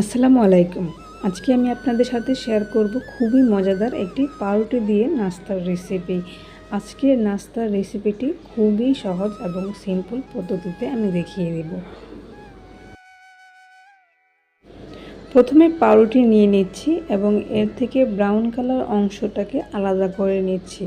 আসসালামু আলাইকুম। আজকে আমি আপনাদের সাথে শেয়ার করব খুবই মজাদার একটি পাউরুটি দিয়ে নাস্তার রেসিপি। আজকের নাস্তার রেসিপিটি খুবই সহজ এবং সিম্পল পদ্ধতিতে আমি দেখিয়ে দেব। প্রথমে পাউরুটি নিয়ে নিচ্ছি এবং এর থেকে ব্রাউন কালার অংশটাকে আলাদা করে নিচ্ছি।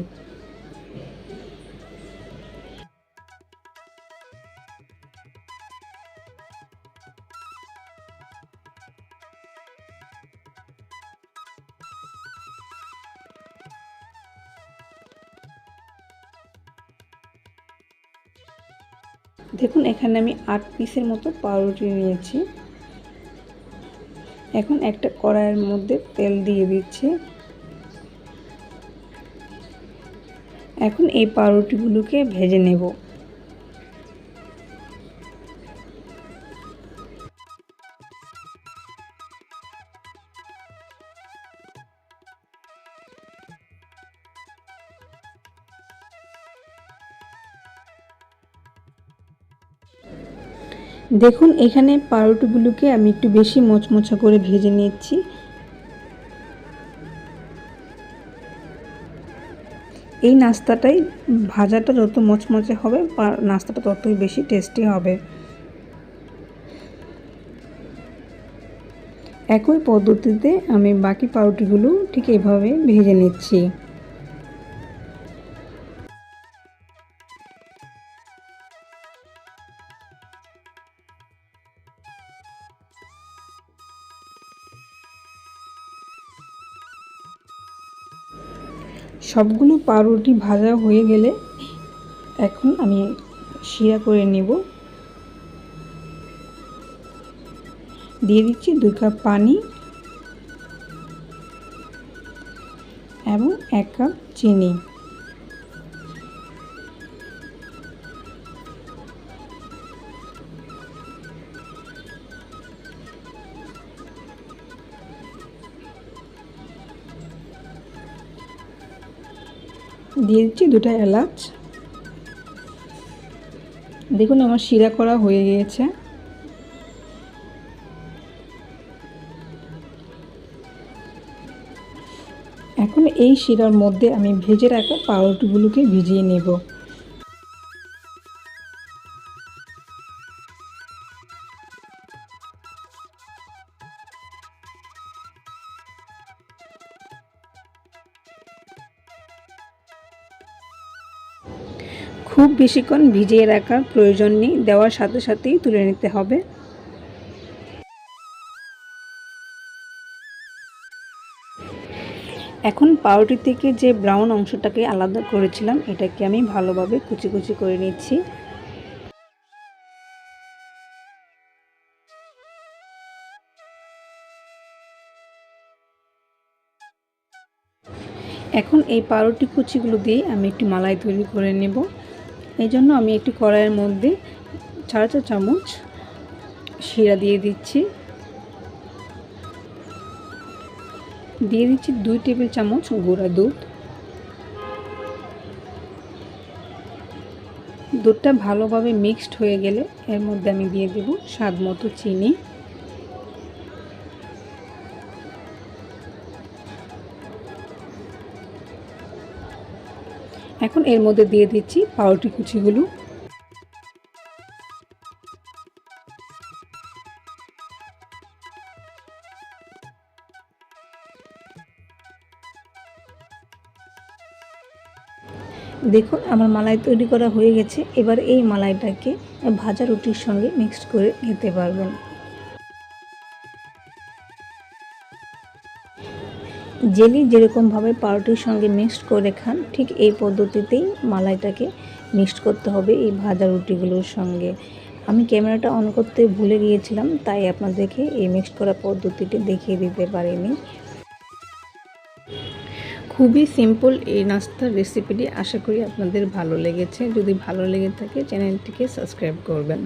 দেখুন এখানে আমি 8 পিসের মতো পাউরুটি নিয়েছি। এখন একটা কড়াইয়ের মধ্যে তেল দিয়ে দিচ্ছি। এখন এই পাউরুটিগুলোকে ভেজে নেব। দেখুন এখানে পাউরুটিগুলোকে আমি একটু বেশি মচমচা করে ভেজে নিচ্ছি। এই নাস্তাটাই ভাজাটা যত মচমচে হবে নাস্তাটা ততই বেশি টেস্টি হবে। একই পদ্ধতিতে আমি বাকি পাউরুটিগুলো ঠিক এভাবে ভেজে নিচ্ছি। সবগুলো পাউরুটি ভাজা হয়ে গেলে এখন আমি শিরা করে নেব। দিয়ে দিচ্ছি 2 কাপ পানি এবং 1 কাপ চিনি। দিয়ে দিচ্ছি 2টা এলাচ। দেখুন আমার শিরা করা হয়ে গিয়েছে। এখন এই শিরার মধ্যে আমি ভেজে রাখা পাউরুটিগুলোকে ভিজিয়ে নেব। খুব বেশিক্ষণ ভিজিয়ে রাখার প্রয়োজন নেই, দেওয়ার সাথে সাথেই তুলে নিতে হবে। এখন পাউরুটি থেকে যে ব্রাউন অংশটাকে আলাদা করেছিলাম এটাকে আমি ভালোভাবে কুচি কুচি করে নিচ্ছি। এখন এই পাউরুটি কুচিগুলো দিয়ে আমি একটু মালাই তৈরি করে নেব। এই জন্য আমি একটি কড়াইয়ের মধ্যে 4 চামচ শিরা দিয়ে দিচ্ছি। দিয়ে দিচ্ছি 2 টেবিল চামচ গুঁড়া দুধ। দুধটা ভালোভাবে মিক্সড হয়ে গেলে এর মধ্যে আমি দিয়ে দেব স্বাদ মতো চিনি। এখন এর মধ্যে দিয়ে দিচ্ছি পাউরুটি কুচিগুলো। দেখুন আমার মালাই তৈরি করা হয়ে গেছে। এবার এই মালাইটাকে ভাজা রুটির সঙ্গে মিক্সড করে খেতে পারবেন। জেলি যেরকমভাবে পাউরুটির সঙ্গে মিক্সড করে খান ঠিক এই পদ্ধতিতেই মালাইটাকে মিক্সড করতে হবে এই ভাজা রুটিগুলোর সঙ্গে। আমি ক্যামেরাটা অন করতে ভুলে গিয়েছিলাম, তাই আপনাদেরকে এই মিক্সড করা পদ্ধতিটি দেখিয়ে দিতে পারিনি। খুবই সিম্পল এই নাস্তার রেসিপিটি, আশা করি আপনাদের ভালো লেগেছে। যদি ভালো লেগে থাকে চ্যানেলটিকে সাবস্ক্রাইব করবেন।